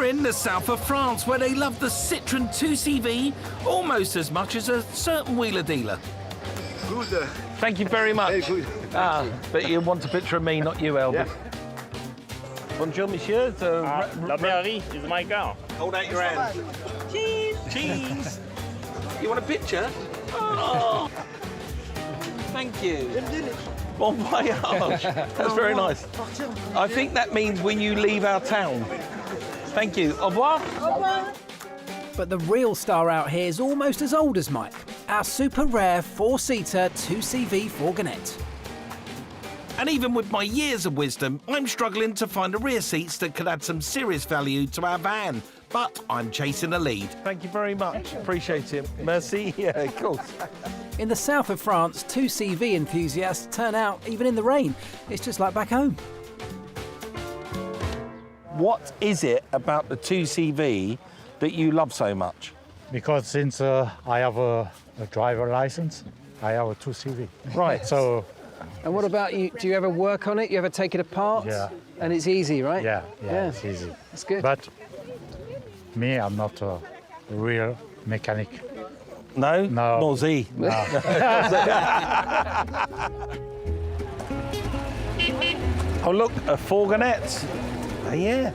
We're in the south of France, where they love the Citroën 2CV almost as much as a certain wheeler dealer. Good. Thank you very much. Very good. But you want a picture of me, not you, Elvis. Yeah. Bonjour, monsieur. La Ferrari is my car. Hold out your hand. Cheese. Cheese. You want a picture? Oh. Thank you. Bon voyage. That's very nice. I think that means when you leave our town. Thank you. Au revoir. Au revoir. But the real star out here is almost as old as Mike, our super rare four-seater 2CV Fourgonnette. And even with my years of wisdom, I'm struggling to find the rear seats that could add some serious value to our van. But I'm chasing a lead. Thank you very much. Appreciate it. Merci. Yeah, of course. In the south of France, 2CV enthusiasts turn out even in the rain. It's just like back home. What is it about the 2CV that you love so much? Because since I have a driver license, I have a 2CV. Right. So. And what about you? Do you ever work on it? You ever take it apart? Yeah. And it's easy, right? Yeah, it's easy. That's good. But me, I'm not a real mechanic. No? No. Nor Z. No. Oh, look, a Fourgonnette. Oh, yeah.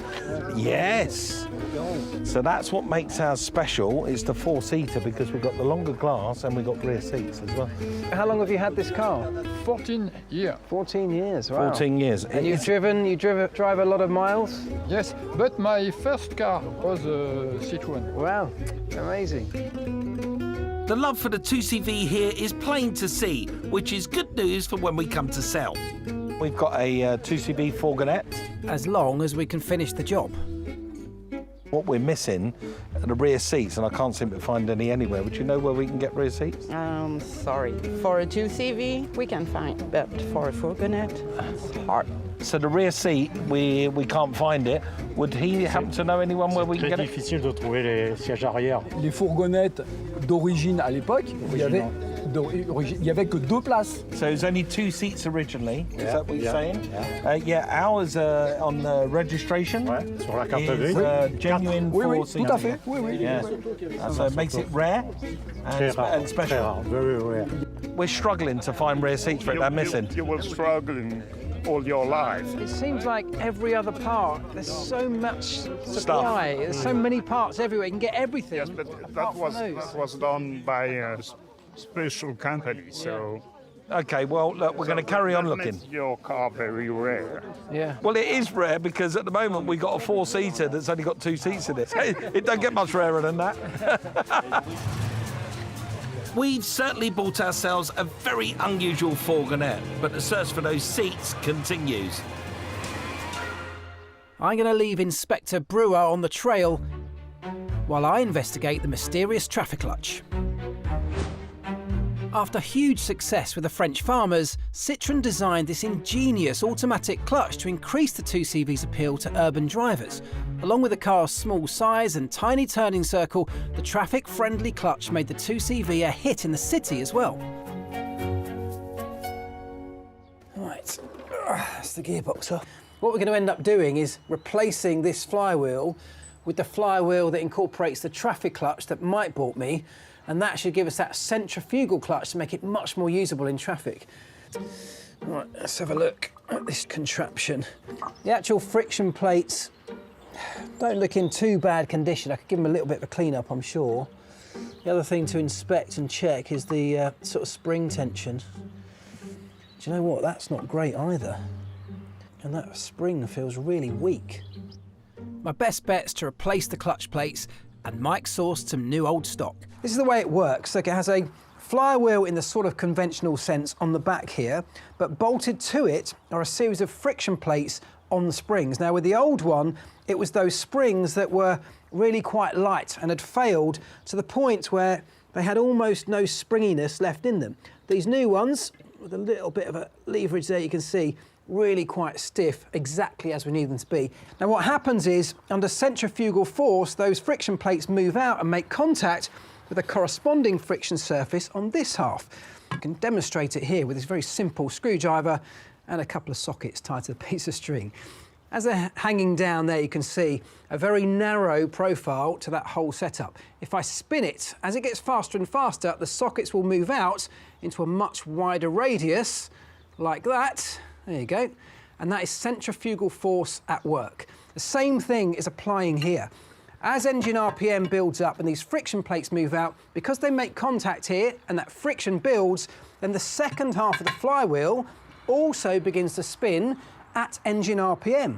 Yes. So that's what makes ours special, is the four-seater, because we've got the longer glass and we've got rear seats as well. How long have you had this car? 14 years. 14 years, wow. 14 years. And you drive a lot of miles? Yes, but my first car was a Citroën. Wow, amazing. The love for the 2CV here is plain to see, which is good news for when we come to sell. We've got a 2CV Fourgonnette. As long as we can finish the job. What we're missing are the rear seats, and I can't seem to find any anywhere. Would you know where we can get rear seats? Sorry. For a 2CV, we can find, but for a Fourgonnette, it's hard. So the rear seat, we can't find it. Would he happen to know anyone where we can get it? C'est difficile de trouver les sièges arrière. Les fourgonnettes d'origine à l'époque, il y avait que 2 places. So there's only 2 seats originally. Is that what you're saying? Yeah. Ours on the registration Sur la carte is grise. genuine Oui, oui, 4-seater. tout à fait. Oui, oui. Yeah. So it makes it rare Très rare, and special. très rare, very rare. We're struggling to find rear seats for it. They're missing. You will struggle all your life. It seems like every other part, there's so much supply. There's so many parts everywhere. You can get everything. Yes, but that was done by a special company, so... Okay, well, look, we're going to carry on looking. Makes your car very rare. Yeah. Well, it is rare because at the moment we've got a 4-seater that's only got 2 seats in it. It don't get much rarer than that. We've certainly bought ourselves a very unusual Fourgonnette, but the search for those seats continues. I'm going to leave Inspector Brewer on the trail while I investigate the mysterious traffic clutch. After huge success with the French farmers, Citroën designed this ingenious automatic clutch to increase the 2CV's appeal to urban drivers. Along with the car's small size and tiny turning circle, the traffic-friendly clutch made the 2CV a hit in the city as well. Right, that's the gearbox off. What we're going to end up doing is replacing this flywheel with the flywheel that incorporates the traffic clutch that Mike bought me, and that should give us that centrifugal clutch to make it much more usable in traffic. Right, let's have a look at this contraption. The actual friction plates don't look in too bad condition. I could give them a little bit of a clean-up, I'm sure. The other thing to inspect and check is the sort of spring tension. Do you know what? That's not great either. And that spring feels really weak. My best bet's to replace the clutch plates, and Mike sourced some new old stock. This is the way it works. Like, it has a flywheel in the sort of conventional sense on the back here, but bolted to it are a series of friction plates on the springs. Now, with the old one, it was those springs that were really quite light and had failed to the point where they had almost no springiness left in them. These new ones, with a little bit of a leverage there, you can see, really quite stiff, exactly as we need them to be. Now what happens is, under centrifugal force, those friction plates move out and make contact with a corresponding friction surface on this half. You can demonstrate it here with this very simple screwdriver and a couple of sockets tied to the piece of string. As they're hanging down there, you can see a very narrow profile to that whole setup. If I spin it, as it gets faster and faster, the sockets will move out into a much wider radius, like that. There you go. And that is centrifugal force at work. The same thing is applying here. As engine RPM builds up and these friction plates move out, because they make contact here and that friction builds, then the second half of the flywheel also begins to spin at engine RPM.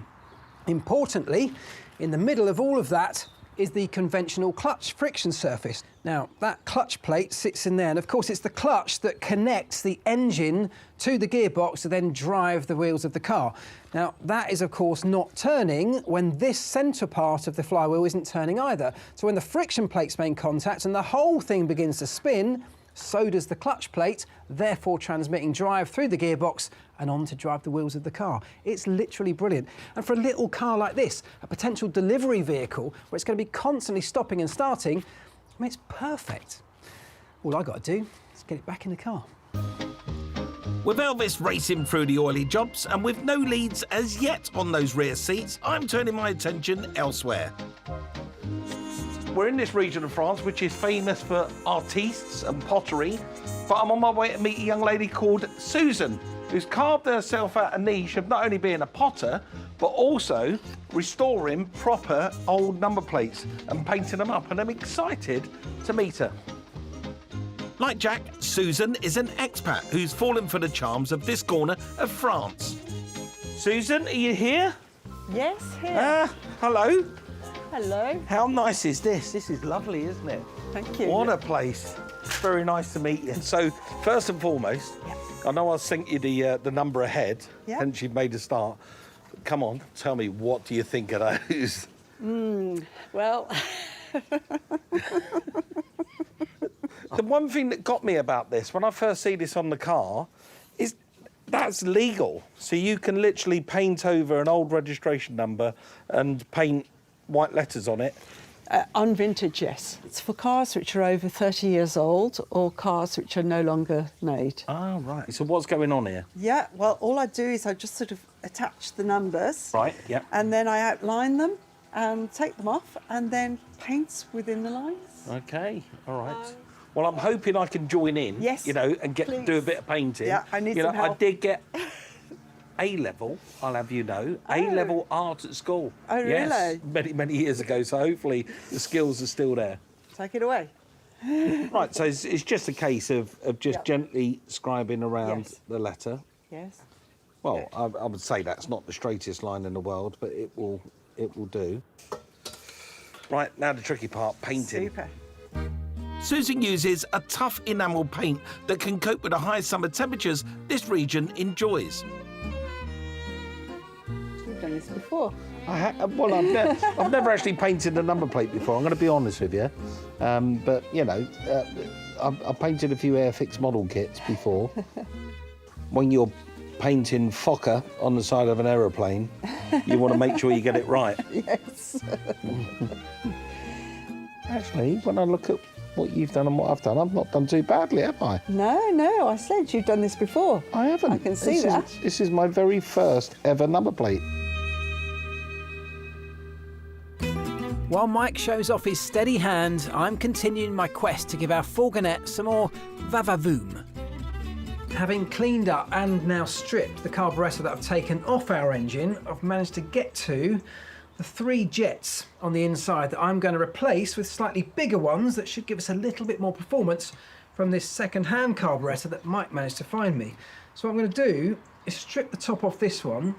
Importantly, in the middle of all of that is the conventional clutch friction surface. Now, that clutch plate sits in there, and of course it's the clutch that connects the engine to the gearbox to then drive the wheels of the car. Now, that is of course not turning when this centre part of the flywheel isn't turning either. So when the friction plates make contact and the whole thing begins to spin, so does the clutch plate, therefore transmitting drive through the gearbox and on to drive the wheels of the car. It's literally brilliant. And for a little car like this, a potential delivery vehicle where it's going to be constantly stopping and starting, I mean, it's perfect. All I've got to do is get it back in the car. With Elvis racing through the oily jobs and with no leads as yet on those rear seats, I'm turning my attention elsewhere. We're in this region of France, which is famous for artistes and pottery, but I'm on my way to meet a young lady called Susan, who's carved herself out a niche of not only being a potter, but also restoring proper old number plates and painting them up, and I'm excited to meet her. Like Jack, Susan is an expat who's fallen for the charms of this corner of France. Susan, are you here? Yes, here. Hello. Hello. How nice is this? This is lovely, isn't it? Thank you. What a place. Very nice to meet you. So, first and foremost, I know I sent you the number ahead, hence you've made a start. Come on, tell me, what do you think of those? Well... The one thing that got me about this, when I first see this on the car, is that's legal. So you can literally paint over an old registration number and paint white letters on it. On vintage, yes. It's for cars which are over 30 years old or cars which are no longer made. Ah, right. So what's going on here? Yeah, well, all I do is I just sort of attach the numbers. Right, yeah. And then I outline them and take them off and then paint within the lines. OK, all right. Well, I'm hoping I can join in, yes, you know, and please. do a bit of painting. Yeah, I need some help. I did get A-level, I'll have you know, A-level art at school. Oh, really? Yes, many, many years ago, so hopefully the skills are still there. Take it away. Right, so it's just a case of just gently scribing around the letter. Yes. Well, I would say that's not the straightest line in the world, but it will do. Right, now the tricky part, painting. Super. Susan uses a tough enamel paint that can cope with the high summer temperatures this region enjoys. You've done this before. Well, I've never actually painted a number plate before, I'm going to be honest with you. But, you know, I've painted a few Airfix model kits before. When you're painting Fokker on the side of an aeroplane, you want to make sure you get it right. Yes. Actually, when I look at what you've done and what I've done, I've not done too badly, have I? No, I said you've done this before. I haven't. I can see that. This is my very first ever number plate. While Mike shows off his steady hand, I'm continuing my quest to give our Fourgonnette some more va-va-voom. Having cleaned up and now stripped the carburettor that I've taken off our engine, I've managed to get to the 3 jets on the inside that I'm going to replace with slightly bigger ones that should give us a little bit more performance from this second-hand carburettor that Mike managed to find me. So what I'm going to do is strip the top off this one.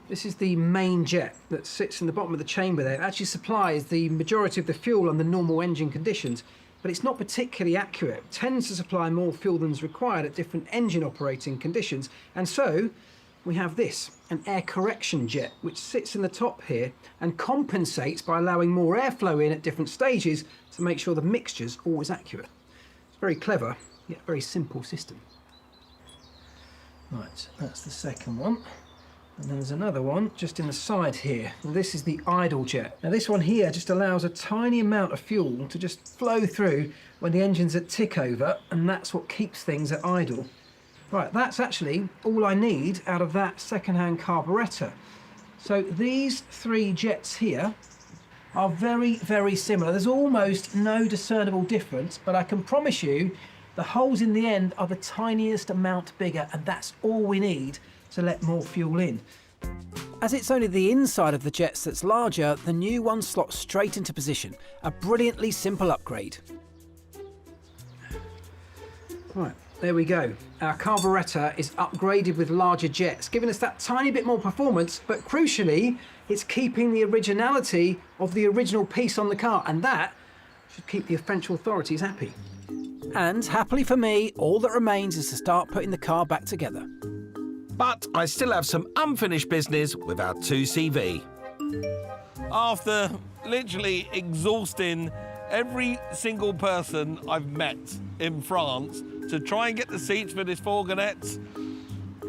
This is the main jet that sits in the bottom of the chamber there. It actually supplies the majority of the fuel under normal engine conditions, but it's not particularly accurate. It tends to supply more fuel than is required at different engine operating conditions. And so we have this, an air correction jet, which sits in the top here and compensates by allowing more airflow in at different stages to make sure the mixture's always accurate. It's very clever, yet very simple system. Right, that's the second one. And then there's another one just in the side here. And this is the idle jet. Now this one here just allows a tiny amount of fuel to just flow through when the engine's at tick over, and that's what keeps things at idle. Right, that's actually all I need out of that second-hand carburettor. So these 3 jets here are very, very similar. There's almost no discernible difference, but I can promise you the holes in the end are the tiniest amount bigger, and that's all we need to let more fuel in. As it's only the inside of the jets that's larger, the new one slots straight into position. A brilliantly simple upgrade. Right, there we go. Our carburettor is upgraded with larger jets, giving us that tiny bit more performance, but crucially, it's keeping the originality of the original piece on the car, and that should keep the French authorities happy. And happily for me, all that remains is to start putting the car back together. But I still have some unfinished business with our 2CV. After literally exhausting every single person I've met in France to try and get the seats for this Fourgonnette,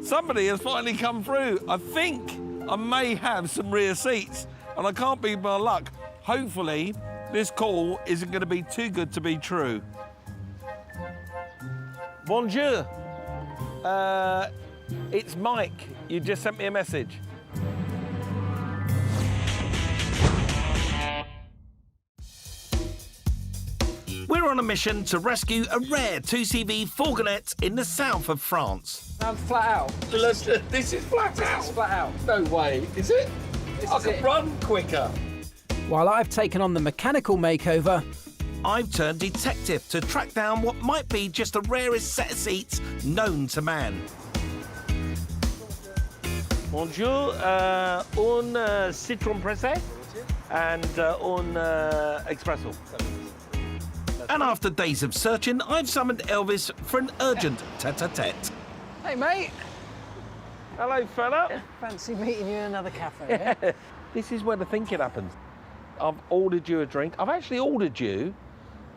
somebody has finally come through. I think I may have some rear seats, and I can't beat my luck. Hopefully, this call isn't going to be too good to be true. Bonjour. It's Mike. You just sent me a message. We're on a mission to rescue a rare 2CV Fourgonnette in the south of France. I'm flat out. This is flat out. It's flat out. No way. Is it? I can run quicker. While I've taken on the mechanical makeover, I've turned detective to track down what might be just the rarest set of seats known to man. Bonjour, un citron pressé and un espresso. And after days of searching, I've summoned Elvis for an urgent tete-a-tete. hey mate, Hello, fella. fancy meeting you in another cafe. Yeah? This is where the thinking happens. I've ordered you a drink. I've actually ordered you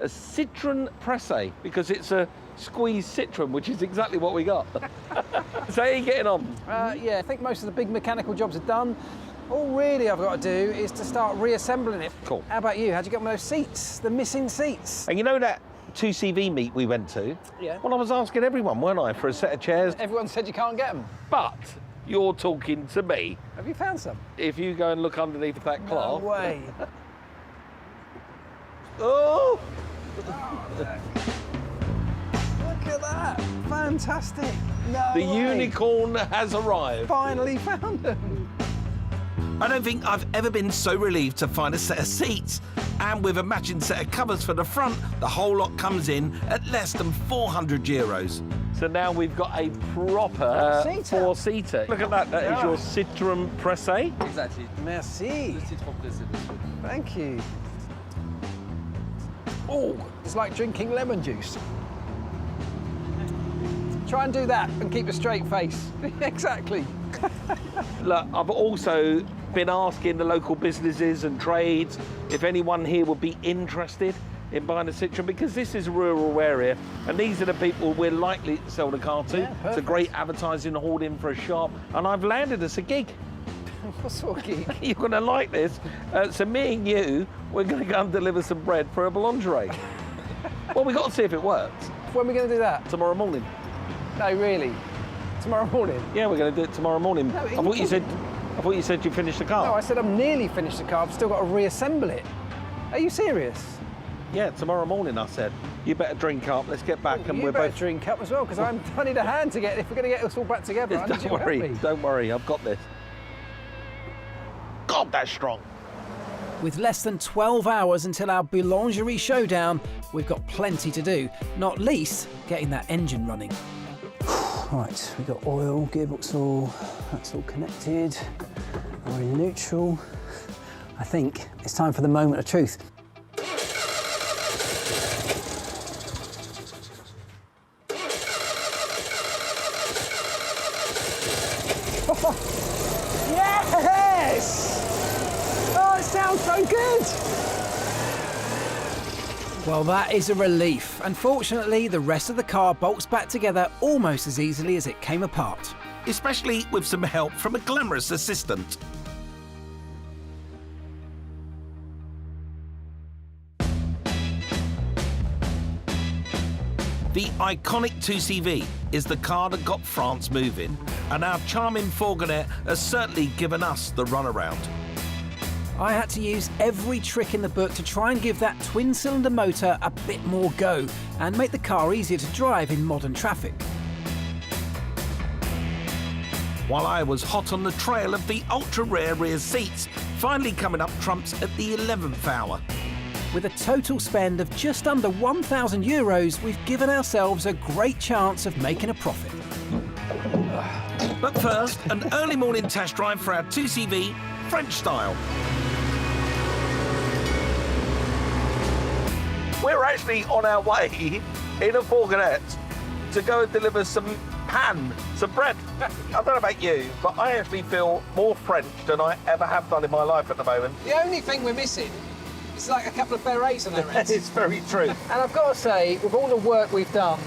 a citron pressé because it's a squeezed citron, which is exactly what we got. So how are you getting on? Yeah, I think most of the big mechanical jobs are done. All really I've got to do is to start reassembling it. Cool. How about you? How'd you get on with those seats? The missing seats? And you know that 2CV meet we went to? Yeah. Well, I was asking everyone, weren't I, for a set of chairs? Everyone said you can't get them. But you're talking to me. Have you found some? If you go and look underneath that No cloth. way. Oh! Look at that. Fantastic. No The way. unicorn has arrived. Finally found them. I don't think I've ever been so relieved to find a set of seats. And with a matching set of covers for the front, the whole lot comes in at less than €400. So now we've got a proper Four-seater. four-seater. Look at that, that is your citron pressé. Exactly. Merci. Le citron pressé dessus. Thank you. Oh, it's like drinking lemon juice. Try and do that and keep a straight face. Exactly. Look, I've also been asking the local businesses and trades if anyone here would be interested in buying a Citroen, because this is a rural area and these are the people we're likely to sell the car to. Yeah, it's a great advertising hoarding for a shop, and I've landed us a gig. What sort of gig? You're going to like this. So me and you, we're going to go and deliver some bread for a boulangerie. Well, we've got to see if it works. When are we going to do that? Tomorrow morning. No, really? Tomorrow morning? Yeah, we're going to do it tomorrow morning. No, I thought you said you finished the car. No, I said I'm nearly finished the car. I've still got to reassemble it. Are you serious? Yeah, tomorrow morning, I said. You better drink up. Let's get back, and you we're better both. drink up as well, because I need a hand to get. If we're going to get us all back together, I need you to help me. Don't worry, I've got this. God, that's strong. With less than 12 hours until our boulangerie showdown, we've got plenty to do, not least getting that engine running. Right, we've got oil, gearbox oil, that's all connected. We're in neutral. I think it's time for the moment of truth. Yes! Oh, it sounds so good! Well, that is a relief. Unfortunately, the rest of the car bolts back together almost as easily as it came apart. Especially with some help from a glamorous assistant. The iconic 2CV is the car that got France moving, and our charming Fourgonnette has certainly given us the runaround. I had to use every trick in the book to try and give that twin-cylinder motor a bit more go and make the car easier to drive in modern traffic. While I was hot on the trail of the ultra-rare rear seats, finally coming up trumps at the 11th hour. With a total spend of just under €1,000, we've given ourselves a great chance of making a profit. But first, an early morning test drive for our 2CV, French style. We're actually on our way in a Fourgonnette to go and deliver some bread. I don't know about you, but I actually feel more French than I ever have done in my life at the moment. The only thing we're missing is like a couple of berets on our heads. It's very true. And I've got to say, with all the work we've done,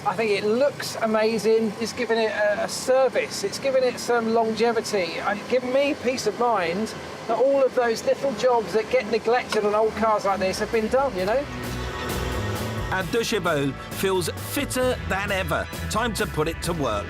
I think it looks amazing. It's given it a service. It's given it some longevity. And given me peace of mind that all of those little jobs that get neglected on old cars like this have been done, you know? Our deux chevaux feels fitter than ever. Time to put it to work.